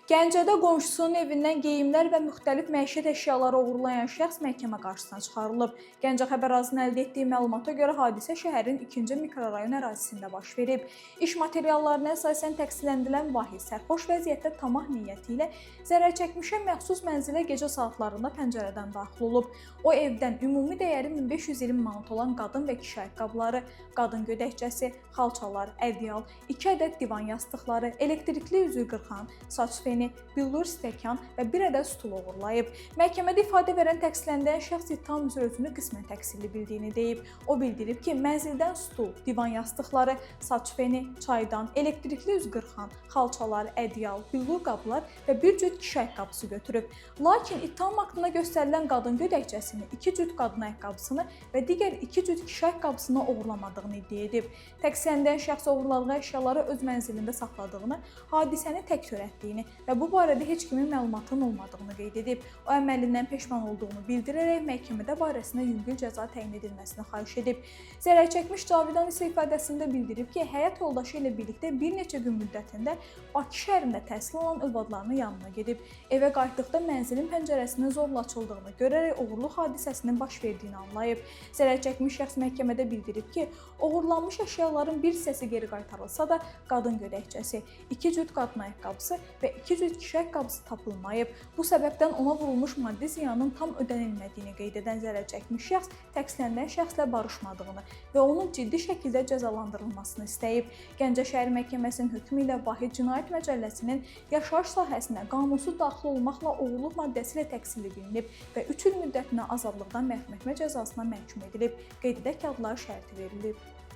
Gəncədə qonşusunun evindən geyimlər və müxtəlif məişət əşyaları oğurlayan şəxs məhkəmə qarşısına çıxarılıb. Gəncə Xəbər azının əldə etdiyi məlumata görə hadisə şəhərin 2-ci mikrorayon ərazisində baş verib. İş materiallarına əsasən təqsirləndirilən Vahid sərxoş vəziyyətdə tamah niyyəti ilə zərərçəkmişə məxsus mənzilə gecə saatlarında pəncərədən daxil olub. O evdən ümumi dəyəri 1520 manat olan qadın və kişi ayaqqabıları, qadın gödəkçəsi, xalçalar, ədyal, 2 ədəd divan yastıqları, elektrikli üzüy qırxan, saç feni, billur stəkan və bir ədəd stul oğurlayıb. Məhkəmədə ifadə verən təqsirləndirilən şəxs ittiham üzrə özünü qismən təqsirli bildiyini deyib. O bildirib ki, mənzildən stul, divan yastıqları, saç feni, çaydan, elektrikli üz qırxan, xalçalar, ədyal, billur qablar və bir cüt kişi ayaqqabısı götürüb. Lakin ittiham aktında göstərilən qadın gödəkçəsini, 2 cüt qadın ayaqqabısını və digər 2 cüt kişi ayaqqabısını oğurlamadığını iddia edib. Təqsirləndirilən şəxs oğurladığı əşyaları öz mənzilində saxladığını, hadisəni tək törətdiyini və bu barədə heç kimin məlumatının olmadığını qeyd edib. O əməlindən peşman olduğunu bildirərək məhkəmədə barəsində yüngül cəza təyin edilməsini xahiş edib. Zərərçəkmiş Cavidan isə ifadəsində bildirib ki, həyat yoldaşı ilə birlikdə bir neçə gün müddətində Bakı şəhərində təhsil alan övladlarının yanına gedib. Evə qayıtdıqda mənzilin pəncərəsinin zorla açıldığını görərək oğurluq hadisəsinin baş verdiyini anlayıb. Zərərçəkmiş şəxs məhkəmədə bildirib ki, oğurlanmış əşyaların bir hissəsi geri qaytarılsa da qadın gödəkçəsi, 2 cüt qadın ayaqqabısı və 2 cüt kişi ayaqqabısı tapılmayıb. Bu səbəbdən ona vurulmuş maddi ziyanın tam ödənilmədiyini qeyd edən zərərçəkmiş şəxs təqsirləndirilən şəxslə barışmadığını və onun ciddi şəkildə cəzalandırılmasını istəyib. Gəncə şəhər məhkəməsinin hökmü ilə Vahid Cinayət Məcəlləsinin yaşayış sahəsinə qanunsuz daxil olmaqla oğurluq maddəsi ilə təqsirli bilinib və 3 il müddətinə azadlıqdan məhrum etmə cəzasına məhkum edilib. Qeyd edək ki, adları şərti verilib.